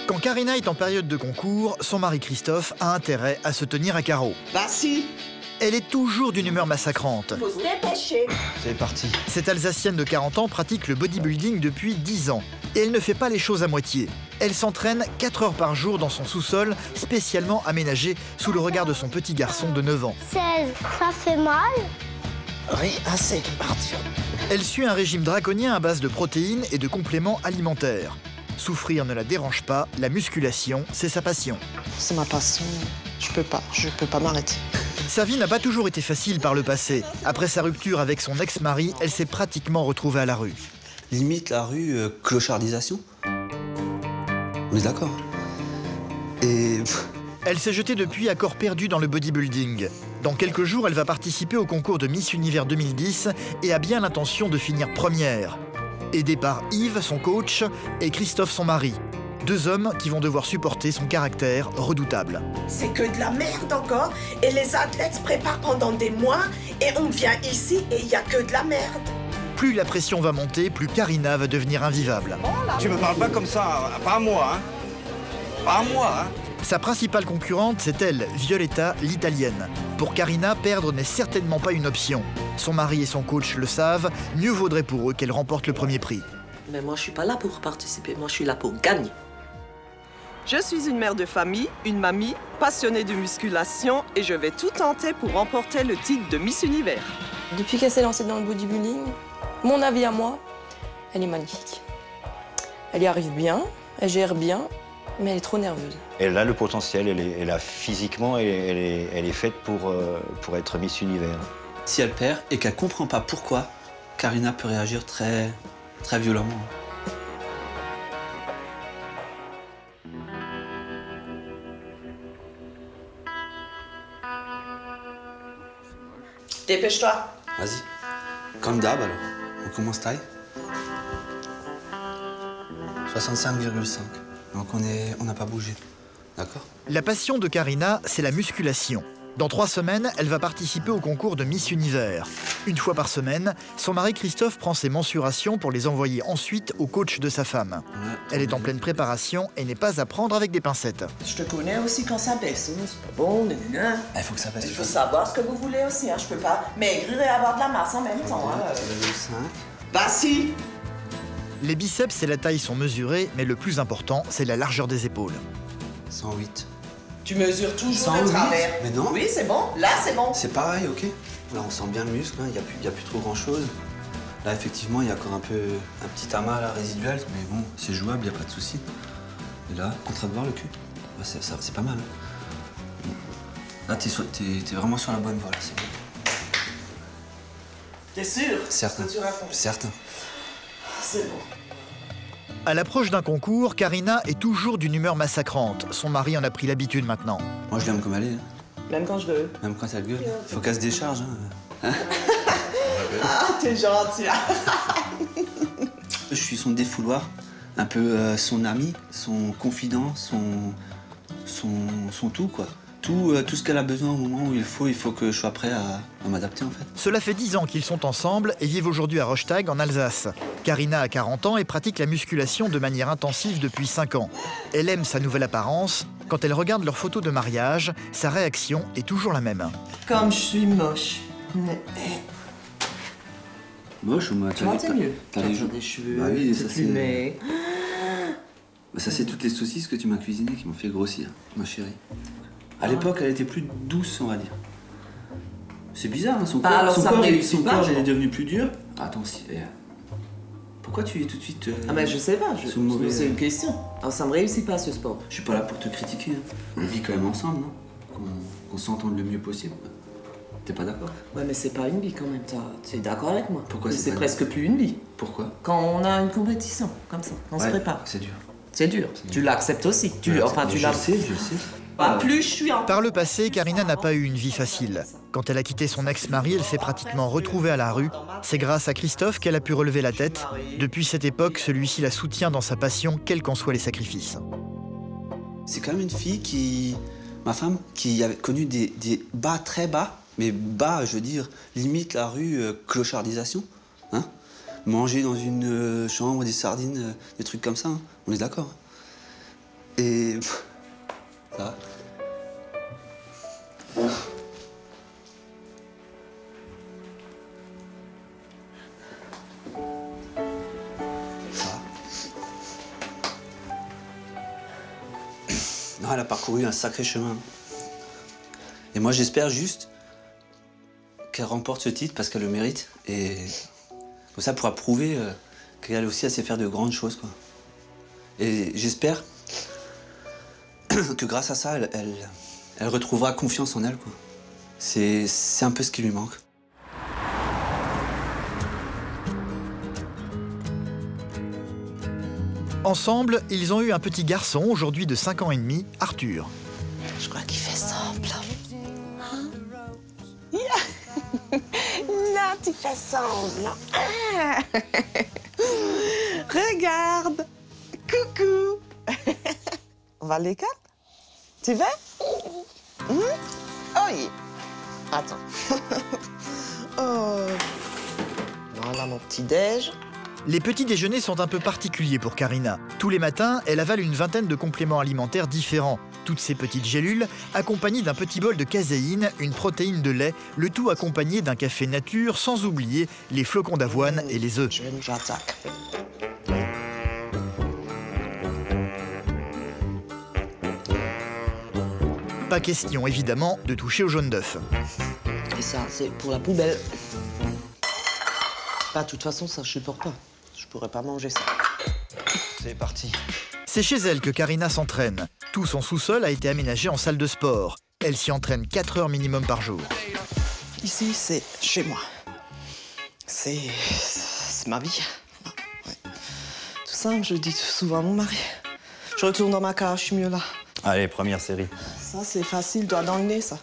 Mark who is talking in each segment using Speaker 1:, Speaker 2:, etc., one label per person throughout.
Speaker 1: Quand Karina est en période de concours, son mari Christophe a intérêt à se tenir à carreau.
Speaker 2: Bah si.
Speaker 1: Elle est toujours d'une humeur massacrante.
Speaker 2: Faut se dépêcher.
Speaker 3: C'est parti.
Speaker 1: Cette Alsacienne de 40 ans pratique le bodybuilding depuis 10 ans. Et elle ne fait pas les choses à moitié. Elle s'entraîne 4 heures par jour dans son sous-sol, spécialement aménagé sous le regard de son petit garçon de 9 ans.
Speaker 4: 16, ça fait mal?
Speaker 2: Oui, assez. Partir.
Speaker 1: Elle suit un régime draconien à base de protéines et de compléments alimentaires. Souffrir ne la dérange pas, la musculation, c'est sa passion.
Speaker 2: C'est ma passion. Je peux pas m'arrêter.
Speaker 1: Sa vie n'a pas toujours été facile par le passé. Après sa rupture avec son ex-mari, elle s'est pratiquement retrouvée à la rue.
Speaker 3: Limite la rue clochardisation. On est d'accord. Et...
Speaker 1: Elle s'est jetée depuis à corps perdu dans le bodybuilding. Dans quelques jours, elle va participer au concours de Miss Univers 2010 et a bien l'intention de finir première. Aidée par Yves, son coach, et Christophe, son mari. 2 hommes qui vont devoir supporter son caractère redoutable.
Speaker 5: C'est que de la merde encore, et les athlètes se préparent pendant des mois, et on vient ici et il n'y a que de la merde.
Speaker 1: Plus la pression va monter, plus Karina va devenir invivable.
Speaker 6: Tu me parles pas comme ça, pas à moi, hein. Pas à moi, hein.
Speaker 1: Sa principale concurrente, c'est elle, Violetta, l'italienne. Pour Karina, perdre n'est certainement pas une option. Son mari et son coach le savent, mieux vaudrait pour eux qu'elle remporte le premier prix.
Speaker 7: Mais moi, je suis pas là pour participer, moi, je suis là pour gagner.
Speaker 8: Je suis une mère de famille, une mamie, passionnée de musculation et je vais tout tenter pour remporter le titre de Miss Univers.
Speaker 9: Depuis qu'elle s'est lancée dans le bodybuilding, mon avis à moi, elle est magnifique. Elle y arrive bien, elle gère bien, mais elle est trop nerveuse.
Speaker 10: Elle a le potentiel, elle a physiquement, elle est faite pour être Miss Univers.
Speaker 3: Si elle perd et qu'elle comprend pas pourquoi, Karina peut réagir très violemment.
Speaker 5: Dépêche-toi.
Speaker 3: Vas-y. Comme d'hab alors. On commence taille. 65,5. Donc on n'a pas bougé. D'accord?
Speaker 1: La passion de Karina, c'est la musculation. Dans 3 semaines, elle va participer au concours de Miss Univers. Une fois par semaine, son mari Christophe prend ses mensurations pour les envoyer ensuite au coach de sa femme.
Speaker 3: Ouais.
Speaker 1: Elle est en pleine préparation et n'est pas à prendre avec des pincettes.
Speaker 5: Je te connais aussi quand ça baisse, hein. C'est pas bon, nanana.
Speaker 3: Il faut que ça passe.
Speaker 5: Il faut savoir ce que vous voulez aussi, hein. Je peux pas maigrir et avoir de la masse en même temps, hein.
Speaker 3: 5.
Speaker 5: Bah si.
Speaker 1: Les biceps et la taille sont mesurés, mais le plus important, c'est la largeur des épaules.
Speaker 3: 108.
Speaker 5: Tu mesures toujours
Speaker 3: 108.
Speaker 5: de travers.
Speaker 3: Mais non.
Speaker 5: Oui, c'est bon. Là, c'est bon.
Speaker 3: C'est pareil, ok. Là, on sent bien le muscle, il n'y a plus trop grand-chose. Là, effectivement, il y a encore un petit amas là, résiduel, mais bon, c'est jouable, il n'y a pas de souci. Et là, on train de voir le cul. Ouais, c'est pas mal. Hein. Là, t'es vraiment sur la bonne voie, là, c'est bon.
Speaker 5: T'es sûr?
Speaker 3: Certain.
Speaker 5: Ce que tu racontes.
Speaker 3: Certain.
Speaker 5: C'est bon.
Speaker 1: À l'approche d'un concours, Karina est toujours d'une humeur massacrante. Son mari en a pris l'habitude maintenant.
Speaker 3: Moi, je l'aime comme elle est. Hein.
Speaker 5: Même quand je veux.
Speaker 3: Même quand elle gueule. Faut qu'elle se décharge. Hein.
Speaker 5: Ah, t'es gentil.
Speaker 3: Je suis son défouloir, un peu son ami, son confident, son tout, quoi. Tout ce qu'elle a besoin au moment où il faut que je sois prêt à m'adapter, en fait.
Speaker 1: Cela fait 10 ans qu'ils sont ensemble et vivent aujourd'hui à Rochtag, en Alsace. Karina a 40 ans et pratique la musculation de manière intensive depuis 5 ans. Elle aime sa nouvelle apparence. Quand elle regarde leurs photos de mariage, sa réaction est toujours la même.
Speaker 5: Comme je suis moche.
Speaker 3: Moche ou moi?
Speaker 5: Tu vois, t'es mieux.
Speaker 3: T'as
Speaker 5: des cheveux,
Speaker 3: bah oui, ça
Speaker 5: plumé.
Speaker 3: Bah, ça, c'est toutes les saucisses que tu m'as cuisinées qui m'ont fait grossir, ma chérie. À l'époque, elle était plus douce, on va dire. C'est bizarre, hein, son
Speaker 5: Bah,
Speaker 3: corps,
Speaker 5: alors, ça me réussit pas,
Speaker 3: il est
Speaker 5: genre.
Speaker 3: devenu plus dur. Attends, pourquoi tu es tout de suite...
Speaker 5: Ah mais je sais pas,
Speaker 3: sous le mauvais-
Speaker 5: c'est une question. Alors, ça me réussit pas ce sport.
Speaker 3: Je suis pas là pour te critiquer. Hein. On vit quand même ensemble, non? Qu'on s'entende le mieux possible. T'es pas d'accord?
Speaker 5: Ouais mais c'est pas une bille quand même, tu es d'accord avec moi?
Speaker 3: Pourquoi
Speaker 5: c'est
Speaker 3: pas
Speaker 5: presque plus une bille.
Speaker 3: Pourquoi?
Speaker 5: Quand on a une compétition, comme ça, on se prépare.
Speaker 3: C'est dur.
Speaker 5: C'est dur. Tu l'acceptes aussi. Tu le
Speaker 3: Je sais.
Speaker 5: Bah, plus je suis en...
Speaker 1: Par le passé, Karina n'a pas eu une vie facile. Quand elle a quitté son ex-mari, elle s'est pratiquement retrouvée à la rue. C'est grâce à Christophe qu'elle a pu relever la tête. Depuis cette époque, celui-ci la soutient dans sa passion, quels qu'en soient les sacrifices.
Speaker 3: C'est quand même une fille ma femme, qui avait connu des bas très bas, mais bas, je veux dire, limite la rue clochardisation. Hein? Manger dans une chambre, des sardines, des trucs comme ça, hein. On est d'accord. Hein. mais... Ça va. Non, elle a parcouru un sacré chemin. Et moi, j'espère juste qu'elle remporte ce titre parce qu'elle le mérite. Et comme ça, elle pourra prouver qu'elle aussi, elle sait faire de grandes choses, quoi. Et j'espère que grâce à ça, elle retrouvera confiance en elle, quoi. C'est un peu ce qui lui manque.
Speaker 1: Ensemble, ils ont eu un petit garçon, aujourd'hui de 5 ans et demi, Arthur.
Speaker 2: Je crois qu'il fait semblant. Hein? Là, tu fais semblant. Ah. Regarde. Coucou. On va à l'école? Tu veux? Oh, oui. Attends. Oh. Voilà mon petit-déj.
Speaker 1: Les petits déjeuners sont un peu particuliers pour Karina. Tous les matins, elle avale une vingtaine de compléments alimentaires différents. Toutes ces petites gélules, accompagnées d'un petit bol de caséine, une protéine de lait, le tout accompagné d'un café nature, sans oublier les flocons d'avoine et les œufs.
Speaker 2: J'attaque.
Speaker 1: Pas question, évidemment, de toucher au jaune d'œuf.
Speaker 2: Et ça, c'est pour la poubelle. Bah, de toute façon, ça, je supporte pas. Je pourrais pas manger ça.
Speaker 10: C'est parti.
Speaker 1: C'est chez elle que Karina s'entraîne. Tout son sous-sol a été aménagé en salle de sport. Elle s'y entraîne 4 heures minimum par jour.
Speaker 2: Ici, c'est chez moi. C'est ma vie. Ouais. Tout simple, je dis souvent à mon mari. Je retourne dans ma cage, je suis mieux là.
Speaker 10: Allez, première série.
Speaker 2: Ça, c'est facile, doigt dans le nez, ça.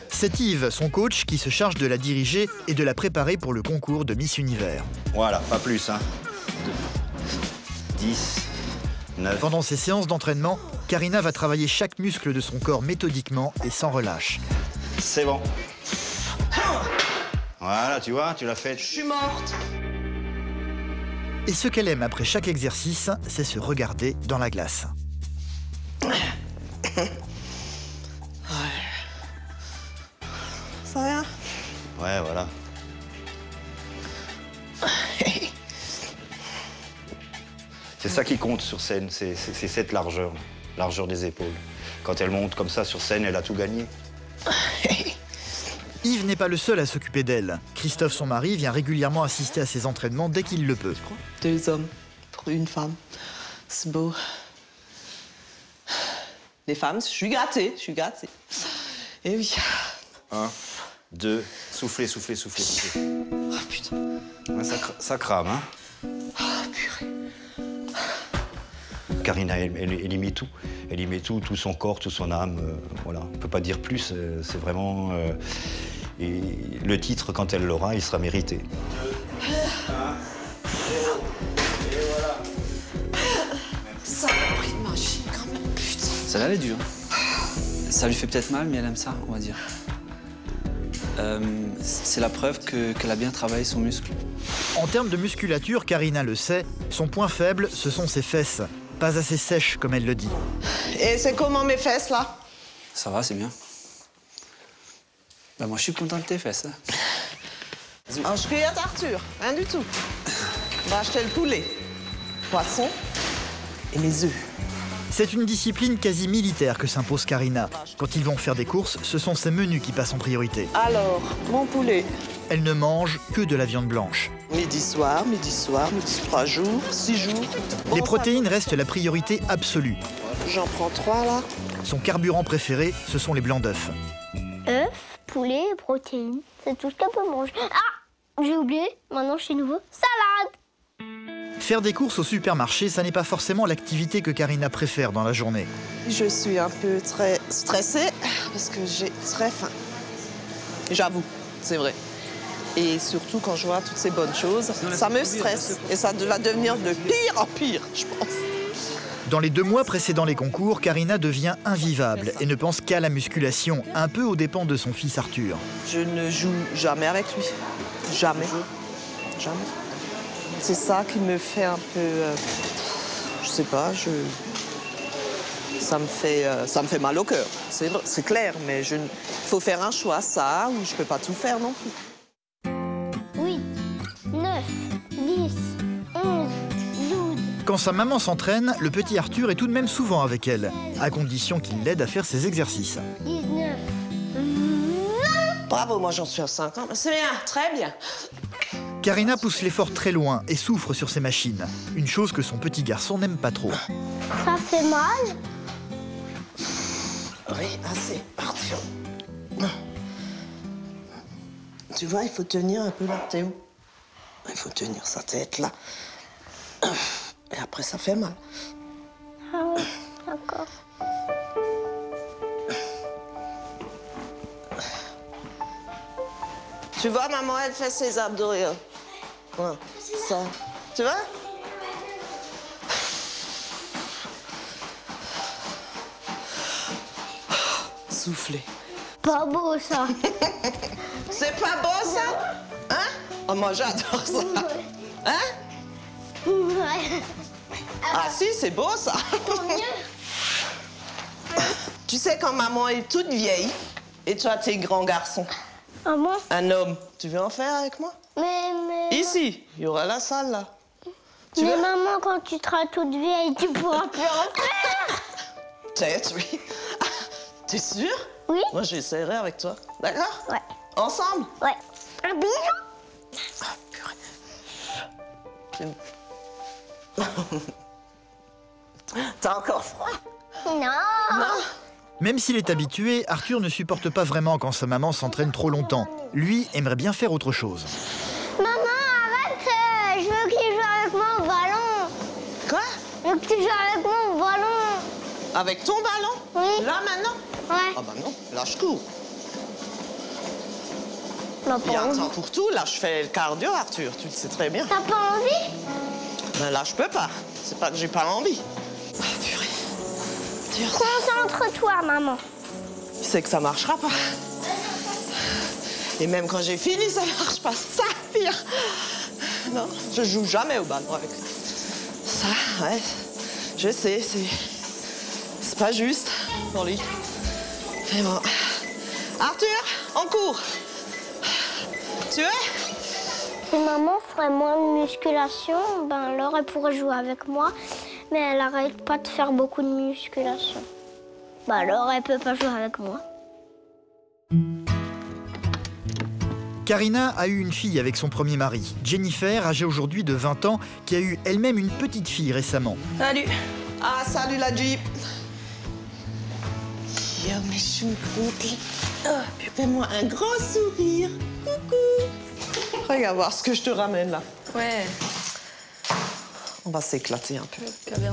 Speaker 1: C'est Yves, son coach, qui se charge de la diriger et de la préparer pour le concours de Miss Univers.
Speaker 10: Voilà, pas plus, hein. 10, 9...
Speaker 1: Pendant ces séances d'entraînement, Karina va travailler chaque muscle de son corps méthodiquement et sans relâche.
Speaker 10: C'est bon. Voilà, tu vois, tu l'as fait.
Speaker 2: Je suis morte.
Speaker 1: Et ce qu'elle aime après chaque exercice, c'est se regarder dans la glace.
Speaker 2: Ça va?
Speaker 10: Ouais, voilà. C'est ça qui compte sur scène, c'est cette largeur, largeur des épaules. Quand elle monte comme ça sur scène, elle a tout gagné.
Speaker 1: Yves n'est pas le seul à s'occuper d'elle. Christophe, son mari, vient régulièrement assister à ses entraînements dès qu'il le peut.
Speaker 2: 2 hommes pour une femme. C'est beau. Les femmes, je suis gâtée, je suis gâtée. Et oui.
Speaker 10: 1, 2, soufflez, soufflez, soufflez, soufflez.
Speaker 2: Oh putain.
Speaker 10: Ouais, ça crame, hein.
Speaker 2: Oh purée.
Speaker 10: Karina, elle y met tout. Elle y met tout son corps, toute son âme. Voilà, on ne peut pas dire plus. C'est vraiment... et le titre, quand elle l'aura, il sera mérité. 2, 1, 0. Et voilà.
Speaker 2: Ça a pris de machine quand même, putain.
Speaker 3: Ça l'avait dur. Ça lui fait peut-être mal, mais elle aime ça, on va dire. C'est la preuve qu'elle a bien travaillé son muscle.
Speaker 1: En termes de musculature, Karina le sait, son point faible, ce sont ses fesses. Pas assez sèches, comme elle le dit.
Speaker 2: Et c'est comment mes fesses, là?
Speaker 3: Ça va, c'est bien. Bah moi, je suis content de tes fesses. Hein.
Speaker 2: Alors, je criais à Arthur, rien du tout. On va acheter le poulet, poisson et les œufs.
Speaker 1: C'est une discipline quasi militaire que s'impose Karina. Quand ils vont faire des courses, ce sont ses menus qui passent en priorité.
Speaker 2: Alors, mon poulet.
Speaker 1: Elle ne mange que de la viande blanche.
Speaker 2: Midi, soir, 3 jours, 6 jours. Bon,
Speaker 1: Les protéines restent la priorité absolue.
Speaker 2: J'en prends 3, là.
Speaker 1: Son carburant préféré, ce sont les blancs d'œufs.
Speaker 4: œufs, poulet et protéines. C'est tout ce qu'elle peut manger. Ah, j'ai oublié. Maintenant, chez nouveau, salade.
Speaker 1: Faire des courses au supermarché, ça n'est pas forcément l'activité que Karina préfère dans la journée.
Speaker 2: Je suis un peu très stressée parce que j'ai très faim. J'avoue, c'est vrai. Et surtout quand je vois toutes ces bonnes choses, ça me stresse. Et ça va devenir de pire en pire, je pense.
Speaker 1: Dans les 2 mois précédant les concours, Karina devient invivable et ne pense qu'à la musculation, un peu aux dépens de son fils Arthur.
Speaker 2: Je ne joue jamais avec lui. Jamais. Jamais. C'est ça qui me fait un peu... je
Speaker 8: sais pas, ça me fait mal au cœur. C'est clair, mais il faut faire un choix, ça, ou je peux pas tout faire non plus.
Speaker 4: 8, 9, 10, 11, 12.
Speaker 1: Quand sa maman s'entraîne, le petit Arthur est tout de même souvent avec elle, à condition qu'il l'aide à faire ses exercices.
Speaker 4: 19, 20.
Speaker 2: Bravo, moi j'en suis à 5 ans. C'est bien, très bien.
Speaker 1: Karina pousse l'effort très loin et souffre sur ses machines. Une chose que son petit garçon n'aime pas trop.
Speaker 4: Ça fait mal?
Speaker 2: Oui, assez, Arthur. Tu vois, il faut tenir un peu là, Théo. Il faut tenir sa tête là. Et après, ça fait mal.
Speaker 4: Ah oui, d'accord.
Speaker 2: Tu vois, maman, elle fait ses abdos. Ouais, ça. Tu vois? Souffler.
Speaker 4: Pas beau, ça.
Speaker 2: C'est pas beau, ça? Hein? Oh, moi, j'adore ça. Hein?
Speaker 4: Ouais.
Speaker 2: Ah si, c'est beau, ça.
Speaker 4: Tant mieux.
Speaker 2: Tu sais, quand maman est toute vieille, et toi, t'es grand garçon,
Speaker 4: Ah bon?
Speaker 2: un homme, tu veux en faire avec moi?
Speaker 4: Mais...
Speaker 2: Ici, il y aura la salle, là. Tu
Speaker 4: Mais
Speaker 2: veux?
Speaker 4: maman, quand tu seras toute vieille, tu pourras plus en faire.
Speaker 2: Peut-être, oui. T'es sûre?
Speaker 4: Oui.
Speaker 2: Moi, j'essaierai avec toi. D'accord?
Speaker 4: Ouais.
Speaker 2: Ensemble?
Speaker 4: Ouais. Un bisou.
Speaker 2: Ah, purée. T'as encore froid?
Speaker 4: Non.
Speaker 2: Non?
Speaker 1: Même s'il est habitué, Arthur ne supporte pas vraiment quand sa maman s'entraîne trop longtemps. Lui aimerait bien faire autre chose.
Speaker 4: Maman, arrête. Je veux que tu joues avec moi au ballon.
Speaker 2: Quoi?
Speaker 4: Je veux que tu joues avec moi au ballon.
Speaker 2: Avec ton ballon?
Speaker 4: Oui.
Speaker 2: Là, maintenant?
Speaker 4: Ouais.
Speaker 2: Ah bah non, là, je cours.
Speaker 4: T'as
Speaker 2: Il y a
Speaker 4: pas
Speaker 2: un
Speaker 4: envie?
Speaker 2: temps pour tout. Là, je fais le cardio, Arthur. Tu le sais très bien.
Speaker 4: T'as pas envie?
Speaker 2: Ben là, je peux pas. C'est pas que j'ai pas envie. Ah, purée. Dur.
Speaker 4: Concentre-toi, maman.
Speaker 2: Tu sais que ça marchera pas. Et même quand j'ai fini, ça marche pas. Ça, pire. Non, je joue jamais au ballon avec ça. Ouais, je sais, c'est pas juste pour lui. Mais bon. Arthur, on court. Tu veux?
Speaker 4: Si maman ferait moins de musculation, ben Laure elle pourrait jouer avec moi, mais elle arrête pas de faire beaucoup de musculation. Ben Laure elle peut pas jouer avec moi.
Speaker 1: Karina a eu une fille avec son premier mari, Jennifer, âgée aujourd'hui de 20 ans, qui a eu elle-même une petite fille récemment.
Speaker 9: Salut.
Speaker 2: Ah, salut la Jeep. Yo, mes choucroutes. Oh, fais-moi un grand sourire. Coucou. Regarde voir ce que je te ramène là.
Speaker 9: Ouais.
Speaker 2: On va s'éclater un peu.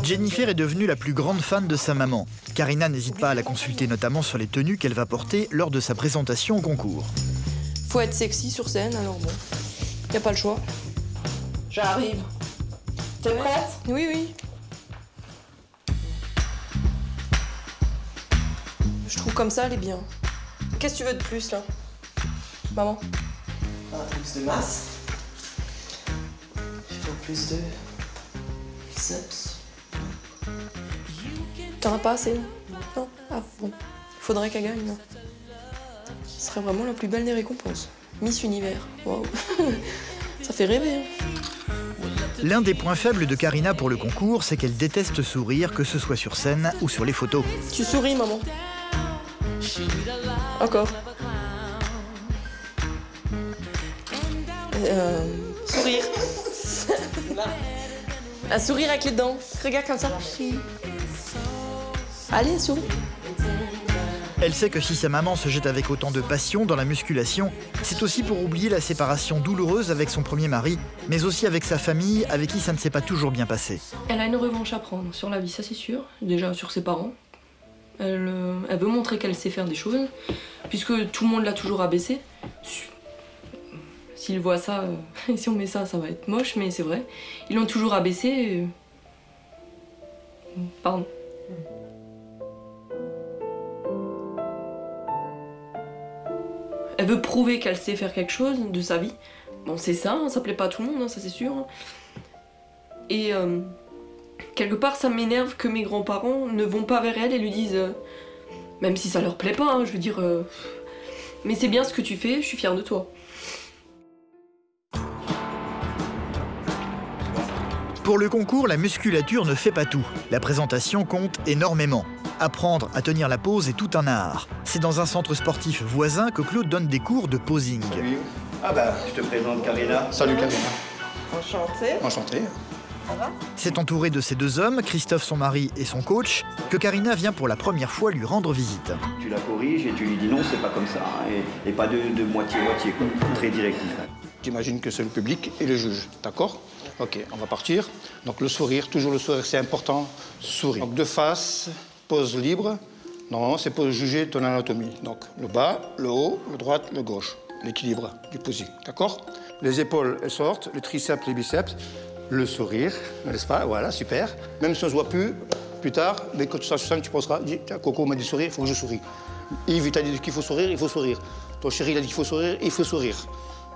Speaker 1: Jennifer est devenue la plus grande fan de sa maman. Karina n'hésite pas à la consulter notamment sur les tenues qu'elle va porter lors de sa présentation au concours.
Speaker 9: Faut être sexy sur scène, alors bon. Y a pas le choix.
Speaker 2: J'arrive. T'es prête?
Speaker 9: Oui, oui. Je trouve comme ça, elle est bien. Qu'est-ce que tu veux de plus, là? Maman?
Speaker 2: Plus de masse. Il faut plus de biceps.
Speaker 9: T'en as pas assez? Non? Ah, bon. Faudrait qu'elle gagne, non? Ce serait vraiment la plus belle des récompenses. Miss Univers. Waouh. Ça fait rêver, hein.
Speaker 1: L'un des points faibles de Karina pour le concours, c'est qu'elle déteste sourire, que ce soit sur scène ou sur les photos.
Speaker 9: Tu souris, maman. Encore. Sourire. Un sourire avec les dents. Regarde comme ça. Allez, souris.
Speaker 1: Elle sait que si sa maman se jette avec autant de passion dans la musculation, c'est aussi pour oublier la séparation douloureuse avec son premier mari, mais aussi avec sa famille, avec qui ça ne s'est pas toujours bien passé.
Speaker 9: Elle a une revanche à prendre sur la vie, ça c'est sûr. Déjà sur ses parents. Elle veut montrer qu'elle sait faire des choses, puisque tout le monde l'a toujours abaissée. S'ils voient ça, si on met ça, ça va être moche, mais c'est vrai. Ils l'ont toujours abaissée. Pardon. Elle veut prouver qu'elle sait faire quelque chose de sa vie. Bon, c'est ça, hein, ça plaît pas à tout le monde, hein, ça c'est sûr. Et quelque part, ça m'énerve que mes grands-parents ne vont pas vers elle et lui disent, même si ça leur plaît pas, hein, je veux dire, mais c'est bien ce que tu fais, je suis fière de toi.
Speaker 1: Pour le concours, la musculature ne fait pas tout. La présentation compte énormément. Apprendre à tenir la pose est tout un art. C'est dans un centre sportif voisin que Claude donne des cours de posing.
Speaker 10: Ah bah, je te présente Karina.
Speaker 11: Salut Karina.
Speaker 2: Enchantée.
Speaker 11: Enchanté.
Speaker 2: Ça va?
Speaker 1: C'est entouré de ces deux hommes, Christophe son mari et son coach, que Karina vient pour la première fois lui rendre visite.
Speaker 10: Tu la corriges et tu lui dis non, c'est pas comme ça. Hein, et pas de moitié-moitié, quoi. Très directif. Hein.
Speaker 11: J'imagine que c'est le public et le juge, d'accord? Ok, on va partir. Donc le sourire, toujours le sourire, c'est important. Sourire. Donc de face, pose libre. Normalement, c'est pour juger ton anatomie. Donc le bas, le haut, le droite, le gauche. L'équilibre du posing, d'accord? Les épaules, elles sortent, le triceps, les biceps, le sourire, n'est-ce pas? Voilà, super. Même si on ne se voit plus tard, mais quand tu seras sur scène, tu penseras, dis, Coco m'a dit sourire, il faut que je souris. Yves, il t'a dit qu'il faut sourire, il faut sourire. Ton chéri, il a dit qu'il faut sourire, il faut sourire.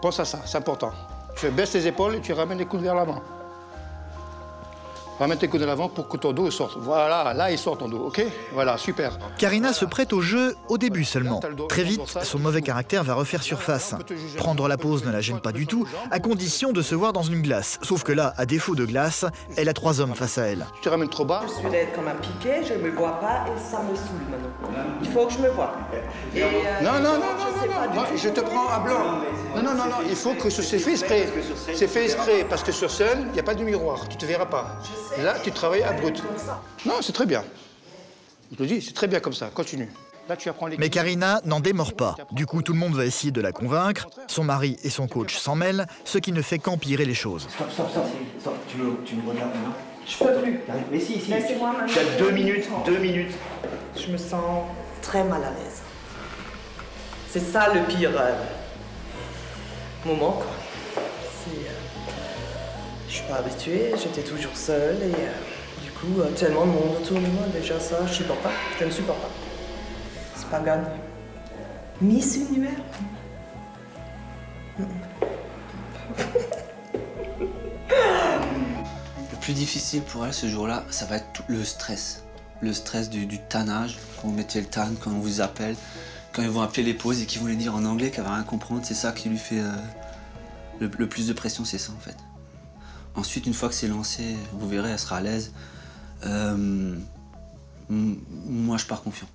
Speaker 11: Pense à ça, c'est important. Tu baisses les épaules et tu ramènes les coudes vers l'avant. Ramène tes coudes de l'avant pour que ton dos sorte. Voilà, là il sort ton dos, ok? Voilà, super.
Speaker 1: Karina se prête au jeu au début seulement. Très vite, son mauvais caractère va refaire surface. Prendre la pause ne la gêne pas du tout, à condition de se voir dans une glace. Sauf que là, à défaut de glace, elle a 3 hommes face à elle.
Speaker 11: Tu te ramènes trop bas.
Speaker 2: Je suis laide comme un piquet, je me vois pas et ça me saoule maintenant. Il faut que je me voie. Et,
Speaker 11: non, je te prends à blanc. Non, il faut que c'est fait exprès. C'est fait exprès parce que sur scène, il n'y a pas de miroir, tu te verras pas. Et là, tu travailles à brut. Non, c'est très bien. Je te dis, c'est très bien comme ça, continue. Là, tu apprends les...
Speaker 1: Mais Karina n'en démord pas. Du coup, tout le monde va essayer de la convaincre. Son mari et son coach s'en mêlent, ce qui ne fait qu'empirer les choses.
Speaker 10: Stop. Tu me regardes maintenant?
Speaker 2: je peux plus.
Speaker 10: Mais si.
Speaker 2: Laissez-moi maintenant.
Speaker 10: Tu as 2 minutes, 2 minutes.
Speaker 2: Je me sens très mal à l'aise. C'est ça le pire moment, quoi. Je suis pas habituée, j'étais toujours seule et du coup, tellement de monde autour de moi, déjà ça, je supporte pas, je ne supporte pas. C'est pas gagné. Miss Univers.
Speaker 3: Le plus difficile pour elle ce jour-là, ça va être tout le stress. Le stress du tannage, quand vous mettez le tan, quand on vous appelle, quand ils vont appeler les pauses et qu'ils vont les dire en anglais, qu'elle va rien comprendre, c'est ça qui lui fait le plus de pression, c'est ça en fait. Ensuite, une fois que c'est lancé, vous verrez, elle sera à l'aise. Moi, je pars confiant.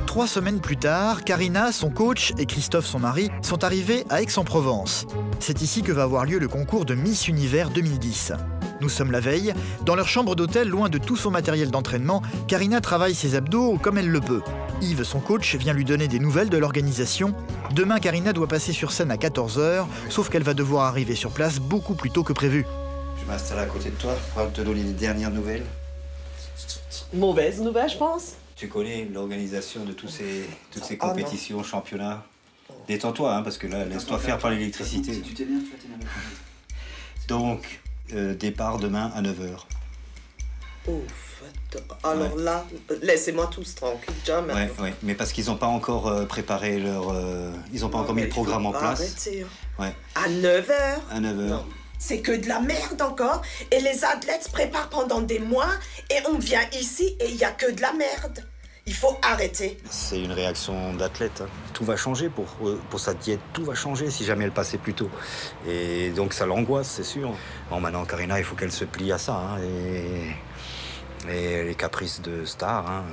Speaker 1: 3 semaines plus tard, Karina, son coach et Christophe, son mari, sont arrivés à Aix-en-Provence. C'est ici que va avoir lieu le concours de Miss Univers 2010. Nous sommes la veille. Dans leur chambre d'hôtel, loin de tout son matériel d'entraînement, Karina travaille ses abdos comme elle le peut. Yves, son coach, vient lui donner des nouvelles de l'organisation. Demain, Karina doit passer sur scène à 14 h, sauf qu'elle va devoir arriver sur place beaucoup plus tôt que prévu.
Speaker 10: Je m'installe à côté de toi pour te donner les dernières nouvelles.
Speaker 2: Mauvaise nouvelle, je pense.
Speaker 10: Tu connais l'organisation de toutes ces compétitions, championnats. Détends-toi, hein, parce que là, laisse-toi faire par l'électricité.
Speaker 3: Si tu t'énerves, tu vas t'énerver.
Speaker 10: Donc, départ demain à 9 h.
Speaker 2: Ouf, alors là, laissez-moi tous tranquille, jamais.
Speaker 10: Ouais, mais parce qu'ils n'ont pas encore préparé leur... ils n'ont pas encore mis le programme en place.
Speaker 2: Arrêter.
Speaker 10: Ouais.
Speaker 2: À 9 h.
Speaker 10: À 9 h.
Speaker 5: C'est que de la merde encore. Et les athlètes se préparent pendant des mois et on vient ici et il n'y a que de la merde. Il faut arrêter.
Speaker 10: C'est une réaction d'athlète. Hein. Tout va changer pour sa diète. Tout va changer si jamais elle passait plus tôt. Et donc ça l'angoisse, c'est sûr. Bon, maintenant, Karina, il faut qu'elle se plie à ça. Hein, et les caprices de star. Hein.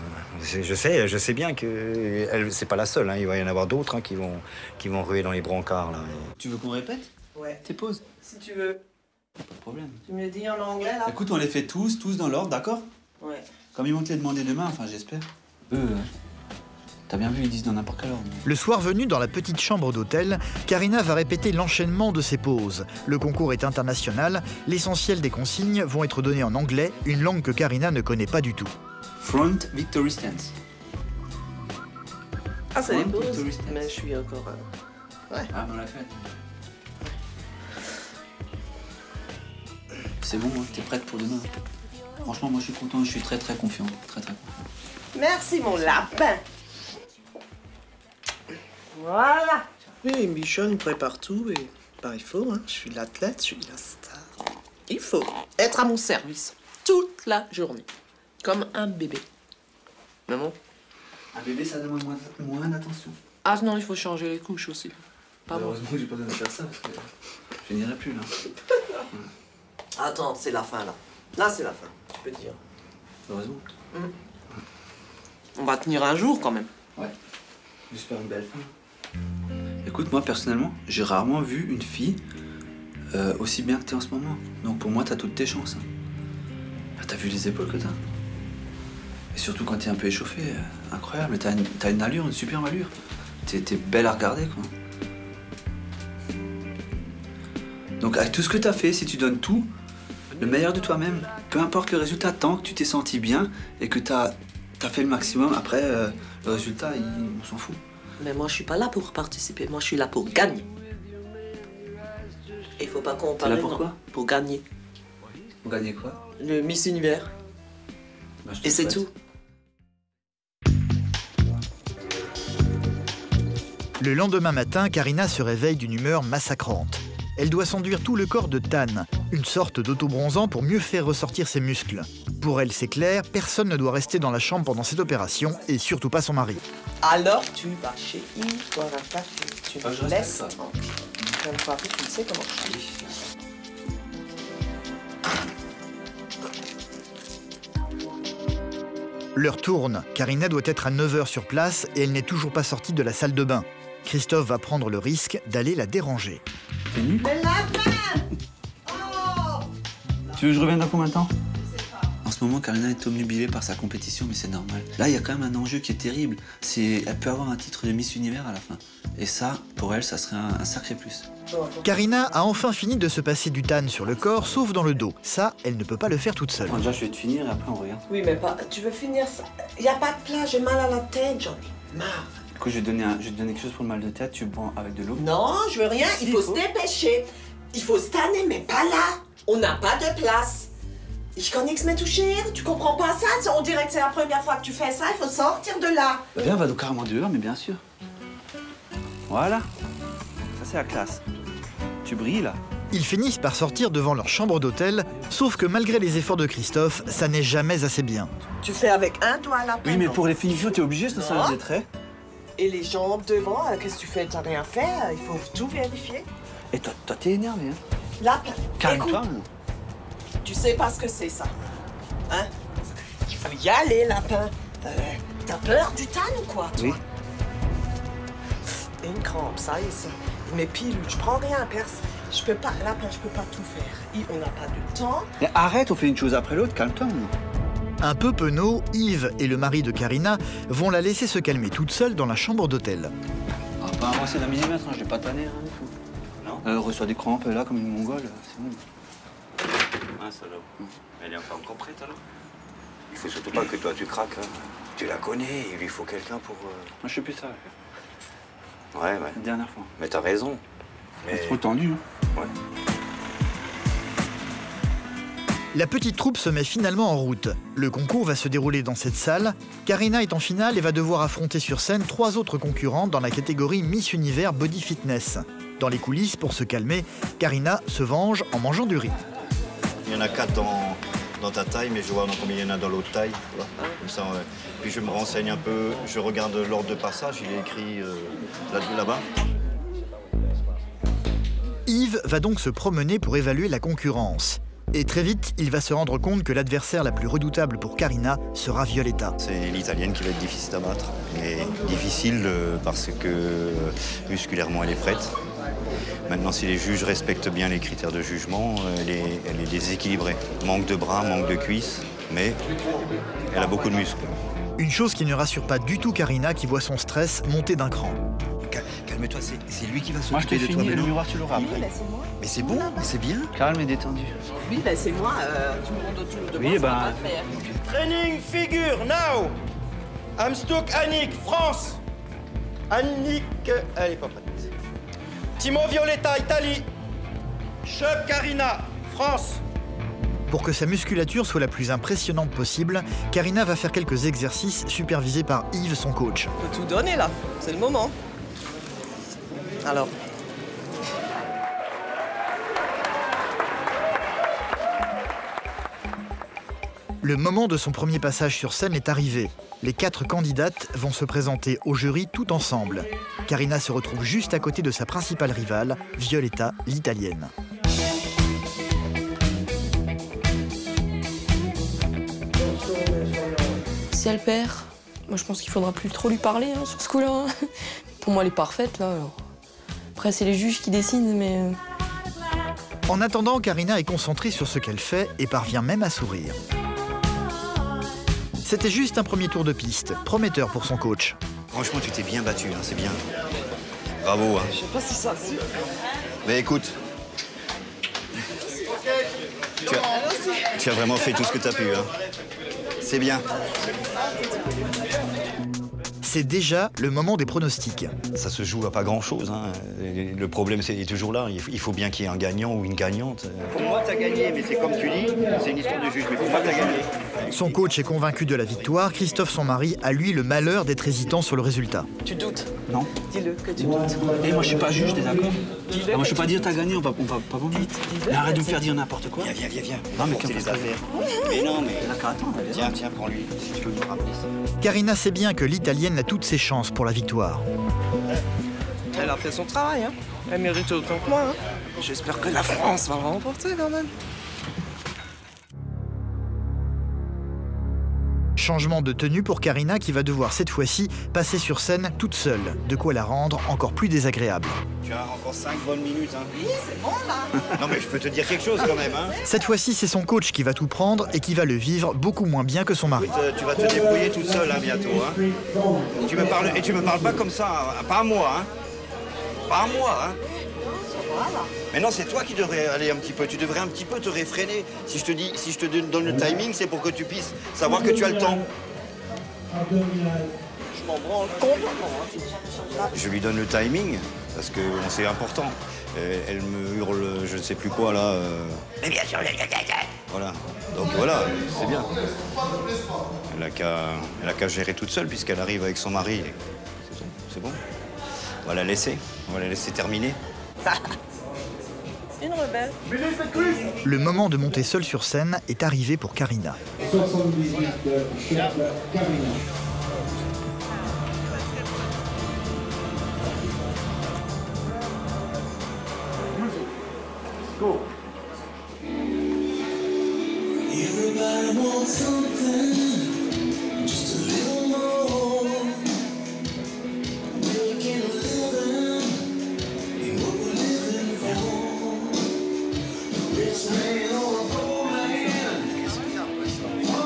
Speaker 10: Je sais bien que c'est pas la seule. Hein. Il va y en avoir d'autres hein, qui vont ruer dans les brancards. Là.
Speaker 3: Tu veux qu'on répète?
Speaker 2: Ouais.
Speaker 3: Tes pauses?
Speaker 2: Si tu veux.
Speaker 3: Pas de problème.
Speaker 2: Tu me le dis en anglais, là?
Speaker 3: Écoute, on les fait tous dans l'ordre, d'accord?
Speaker 2: Ouais.
Speaker 3: Comme ils vont te les demander demain, enfin j'espère. T'as bien vu, ils disent dans n'importe quel ordre.
Speaker 1: Le soir venu, dans la petite chambre d'hôtel, Karina va répéter l'enchaînement de ses pauses. Le concours est international, l'essentiel des consignes vont être données en anglais, une langue que Karina ne connaît pas du tout.
Speaker 3: Front Victory Stance.
Speaker 2: Ah, c'est les pauses? Mais je suis encore... Ouais.
Speaker 3: Ah, on l'a fait. C'est bon, hein, t'es prête pour demain. Franchement, moi je suis content, je suis très confiant. Très confiant.
Speaker 2: Merci mon lapin. Voilà. Oui, Michel prépare tout et il faut, hein. Je suis l'athlète, je suis la star.
Speaker 7: Il faut être à mon service toute la journée, comme un bébé. Maman?
Speaker 3: Un bébé, ça demande moins d'attention.
Speaker 7: Ah non, il faut changer les couches aussi.
Speaker 3: Heureusement que j'ai pas besoin de faire ça, parce que je n'irai plus, là.
Speaker 7: Attends, c'est la fin, là. Là, c'est la fin, je peux te dire.
Speaker 3: Heureusement.
Speaker 7: On va tenir un jour, quand même.
Speaker 3: Ouais. J'espère une belle fin. Écoute, moi, personnellement, j'ai rarement vu une fille aussi bien que t'es en ce moment. Donc pour moi, t'as toutes tes chances. Bah, t'as vu les épaules que t'as? Et surtout quand t'es un peu échauffé, incroyable. T'as une allure, une superbe allure. T'es belle à regarder, quoi. Donc avec tout ce que t'as fait, si tu donnes tout, le meilleur de toi-même, peu importe le résultat, tant que tu t'es senti bien et que t'as fait le maximum, après, le résultat, on s'en fout.
Speaker 7: Mais moi, je suis pas là pour participer. Moi, je suis là pour gagner. Il faut pas qu'on parle.
Speaker 3: T'es là pour quoi?
Speaker 7: Pour gagner.
Speaker 3: Pour gagner quoi?
Speaker 7: Le Miss Univers.
Speaker 3: Bah,
Speaker 7: et c'est tout.
Speaker 1: Le lendemain matin, Karina se réveille d'une humeur massacrante. Elle doit s'enduire tout le corps de tanne, une sorte d'autobronzant pour mieux faire ressortir ses muscles. Pour elle, c'est clair, personne ne doit rester dans la chambre pendant cette opération, et surtout pas son mari.
Speaker 7: Alors, tu vas chez Yves, boire un café. Tu me laisses tranquille. Une fois plus, tu sais comment je suis.
Speaker 1: L'heure tourne. Karina doit être à 9h sur place et elle n'est toujours pas sortie de la salle de bain. Christophe va prendre le risque d'aller la déranger.
Speaker 3: T'es nu?
Speaker 5: Le lapin! Oh!
Speaker 3: Tu veux que je revienne dans combien de temps? En ce moment, Karina est obnubilée par sa compétition, mais c'est normal. Là, il y a quand même un enjeu qui est terrible. Elle peut avoir un titre de Miss Univers à la fin. Et ça, pour elle, ça serait un sacré plus.
Speaker 1: Karina a enfin fini de se passer du tanne sur le corps, sauf dans le dos. Ça, elle ne peut pas le faire toute seule.
Speaker 3: Bon, déjà, je vais te finir et après, on regarde.
Speaker 7: Oui, mais pas. Tu veux finir ça?
Speaker 5: Il n'y a pas de place, j'ai mal à la tête, j'en ai marre.
Speaker 3: Du coup, je vais te donner quelque chose pour le mal de tête. Tu bois avec de l'eau?
Speaker 5: Non, je veux rien, il faut se dépêcher. Il faut se tanner, mais pas là. On n'a pas de place. Ich kann nichts mehr toucher, tu comprends pas ça? On dirait que c'est la première fois que tu fais ça, il faut sortir de là.
Speaker 3: Bah viens, on va donc carrément dehors, mais bien sûr. Voilà. Ça, c'est la classe. Tu brilles, là.
Speaker 1: Ils finissent par sortir devant leur chambre d'hôtel, sauf que malgré les efforts de Christophe, ça n'est jamais assez bien.
Speaker 5: Tu fais avec un doigt à la
Speaker 3: Oui, mais pour les finitions, t'es obligé, ça sert des traits.
Speaker 5: Et les jambes devant, qu'est-ce que tu fais? T'as rien fait, il faut tout vérifier.
Speaker 3: Et toi, t'es énervé, hein?
Speaker 5: Lapin,
Speaker 3: calme-toi.
Speaker 5: Tu sais pas ce que c'est, ça. Hein? Il faut y aller, lapin. T'as peur du tan ou quoi, toi?
Speaker 3: Oui.
Speaker 5: Une crampe, ça y est, ça. Mes pilules, je prends rien, perse. Je peux pas, lapin, je peux pas tout faire. On n'a pas de temps.
Speaker 3: Mais arrête, on fait une chose après l'autre, calme-toi.
Speaker 1: Un peu penaud, Yves et le mari de Karina vont la laisser se calmer toute seule dans la chambre d'hôtel.
Speaker 3: On va pas avancer d'un millimètre, hein, je vais pas tanner, hein, du tout. Non. Elle reçoit des crampes là comme une mongole, c'est bon.
Speaker 10: Ah, salope. Elle est pas encore prête alors? Il faut surtout pas que toi tu craques. Hein. Tu la connais, il lui faut quelqu'un pour.
Speaker 3: Moi je sais plus ça.
Speaker 10: Ouais.
Speaker 3: La dernière fois.
Speaker 10: Mais t'as raison. Mais...
Speaker 3: C'est trop tendu, hein.
Speaker 10: Ouais.
Speaker 1: La petite troupe se met finalement en route. Le concours va se dérouler dans cette salle. Karina est en finale et va devoir affronter sur scène 3 autres concurrents dans la catégorie Miss Univers Body Fitness. Dans les coulisses, pour se calmer, Karina se venge en mangeant du riz.
Speaker 10: Il y en a 4 dans ta taille, mais je vois combien il y en a dans l'autre taille. Voilà. Comme ça, ouais. Puis je me renseigne un peu, je regarde l'ordre de passage, il est écrit là-bas.
Speaker 1: Yves va donc se promener pour évaluer la concurrence. Et très vite, il va se rendre compte que l'adversaire la plus redoutable pour Karina sera Violetta.
Speaker 10: C'est l'italienne qui va être difficile à battre. Et difficile parce que musculairement, elle est prête. Maintenant, si les juges respectent bien les critères de jugement, elle est déséquilibrée. Manque de bras, manque de cuisses, mais elle a beaucoup de muscles.
Speaker 1: Une chose qui ne rassure pas du tout Karina, qui voit son stress monter d'un cran.
Speaker 10: Calme-toi, c'est lui qui va
Speaker 3: Moi, je
Speaker 10: s'occuper
Speaker 3: t'ai
Speaker 10: de toi.
Speaker 3: fini, le miroir, tu l'auras après.
Speaker 10: Mais c'est bon, c'est bien.
Speaker 3: Calme et détendu.
Speaker 5: Oui, ben c'est moi, tout le monde autour de moi,
Speaker 3: Oui,
Speaker 5: ça va pas le faire.
Speaker 6: Training figure now. Amstouk Annick, France. Annick, elle est pas prête. Timo Violetta, Italie. Choc Karina, France.
Speaker 1: Pour que sa musculature soit la plus impressionnante possible, Karina va faire quelques exercices supervisés par Yves, son coach.
Speaker 7: On peut tout donner là, c'est le moment. Alors.
Speaker 1: Le moment de son premier passage sur scène est arrivé. Les 4 candidates vont se présenter au jury tout ensemble. Karina se retrouve juste à côté de sa principale rivale, Violetta, l'italienne.
Speaker 9: Si elle perd, moi je pense qu'il faudra plus trop lui parler hein, sur ce coup-là. Hein. Pour moi, elle est parfaite là. Alors. Après, c'est les juges qui décident, mais.
Speaker 1: En attendant, Karina est concentrée sur ce qu'elle fait et parvient même à sourire. C'était juste un premier tour de piste, prometteur pour son coach.
Speaker 10: Franchement, tu t'es bien battu, hein, c'est bien. Bravo. Hein.
Speaker 2: Je sais pas si ça suit.
Speaker 10: Mais écoute, tu as vraiment fait tout ce que tu as pu. Hein. C'est bien.
Speaker 1: C'est déjà le moment des pronostics.
Speaker 10: Ça se joue à pas grand-chose. Hein. Le problème est toujours là. Il faut bien qu'il y ait un gagnant ou une gagnante. Pour moi, tu as gagné, mais c'est comme tu dis, c'est une histoire de juge. Mais pour moi, tu as gagné.
Speaker 1: Son coach est convaincu de la victoire. Christophe, son mari, a lui le malheur d'être hésitant sur le résultat.
Speaker 2: Tu doutes?
Speaker 3: Non.
Speaker 2: Dis-le que tu doutes.
Speaker 3: Et moi, je suis pas juge, t'es d'accord? Moi, je peux pas dire t'as gagné, on va pas vous dire. Mais arrête de me faire dire n'importe quoi.
Speaker 10: Viens.
Speaker 3: Non, mais
Speaker 10: c'est les affaires. Mais non, mais...
Speaker 3: Attends,
Speaker 10: Tiens, prends-lui, si tu peux me rappeler ça.
Speaker 1: Karina sait bien que l'Italienne a toutes ses chances pour la victoire.
Speaker 2: Elle a fait son travail, hein. Elle mérite autant que moi. Hein. J'espère que la France va le remporter quand même.
Speaker 1: Changement de tenue pour Karina qui va devoir cette fois-ci passer sur scène toute seule, de quoi la rendre encore plus désagréable.
Speaker 10: Tu as encore 5 bonnes minutes. Hein.
Speaker 2: Oui, c'est bon là.
Speaker 10: Non mais je peux te dire quelque chose quand même. Hein.
Speaker 1: Cette fois-ci, c'est son coach qui va tout prendre et qui va le vivre beaucoup moins bien que son mari.
Speaker 10: Tu vas te débrouiller toute seule hein, bientôt. Hein. Tu me parles pas comme ça, hein. Pas à moi. Hein. Pas à moi. Hein. Mais non, c'est toi qui devrais aller un petit peu. Tu devrais un petit peu te réfréner. Si je te donne le timing, c'est pour que tu puisses savoir que tu as le temps.
Speaker 2: Je m'en branle complètement.
Speaker 10: Je lui donne le timing, parce que c'est important. Elle me hurle, je ne sais plus quoi, là. Mais bien sûr, voilà. Donc voilà, c'est bien. Elle a qu'à gérer toute seule, puisqu'elle arrive avec son mari. C'est bon. On va la laisser terminer.
Speaker 2: Une rebelle.
Speaker 1: Le moment de monter seule sur scène est arrivé pour Karina.
Speaker 12: 78, Karina. Go. Everybody wants something, just a little more. We can live in what we're living for. Rich man or a poor man, or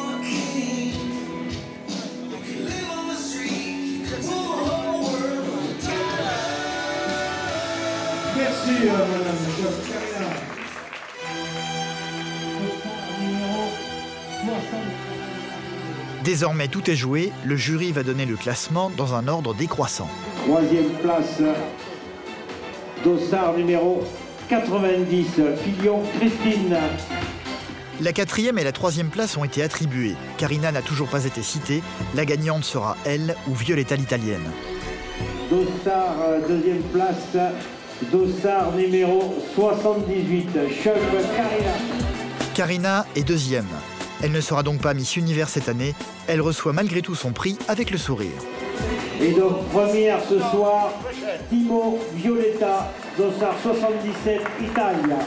Speaker 12: a king. We can live on the street, the whole world on the time. Merci, madame.
Speaker 1: Désormais, tout est joué. Le jury va donner le classement dans un ordre décroissant.
Speaker 12: 3e place, dossard numéro 90, Filion Christine.
Speaker 1: La 4e et la 3e place ont été attribuées. Karina n'a toujours pas été citée. La gagnante sera elle ou Violetta l'italienne.
Speaker 12: Dossard, 2e place, dossard numéro 78, Choc Karina.
Speaker 1: Karina est 2e. Elle ne sera donc pas Miss Univers cette année. Elle reçoit malgré tout son prix avec le sourire.
Speaker 12: Et donc première ce soir, Timo Violetta, dossard 77, Italia.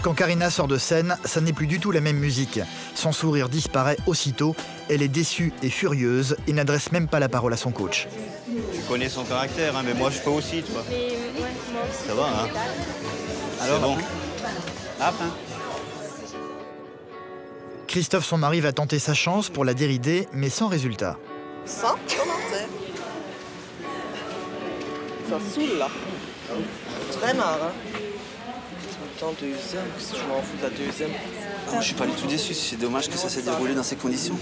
Speaker 1: Quand Karina sort de scène, ça n'est plus du tout la même musique. Son sourire disparaît aussitôt. Elle est déçue et furieuse et n'adresse même pas la parole à son coach.
Speaker 10: Tu connais son caractère, hein, mais moi je peux aussi, toi. Ça va, hein?
Speaker 3: Alors
Speaker 10: bon.
Speaker 3: Hop, hein.
Speaker 1: Christophe, son mari, va tenter sa chance pour la dérider, mais sans résultat.
Speaker 2: Sans commentaire. Ça saoule là. Très marre, hein. Attends, 2e, qu'est-ce que je m'en fous de la 2e?
Speaker 3: Je suis pas du tout déçu, c'est dommage que ça s'est déroulé dans ces conditions.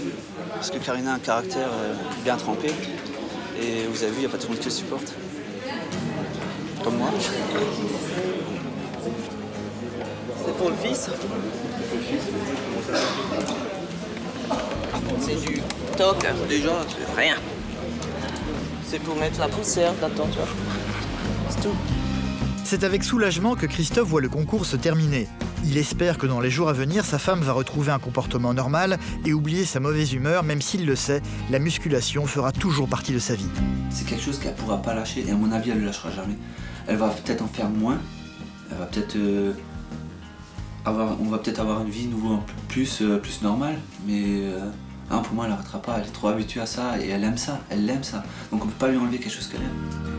Speaker 3: Parce que Karina a un caractère bien trempé. Et vous avez vu, il n'y a pas tout le monde qui le supporte. Comme moi.
Speaker 2: C'est pour le fils. C'est du toc, déjà, c'est rien. C'est pour mettre la poussière là-dedans, tu vois. C'est tout.
Speaker 1: C'est avec soulagement que Christophe voit le concours se terminer. Il espère que dans les jours à venir, sa femme va retrouver un comportement normal et oublier sa mauvaise humeur, même s'il le sait, la musculation fera toujours partie de sa vie.
Speaker 3: C'est quelque chose qu'elle ne pourra pas lâcher et à mon avis, elle ne le lâchera jamais. Elle va peut-être en faire moins, elle va peut-être on va peut-être avoir une vie nouveau un peu plus normale, mais pour moi, elle n'arrêtera pas. Elle est trop habituée à ça et elle aime ça, donc on ne peut pas lui enlever quelque chose qu'elle aime.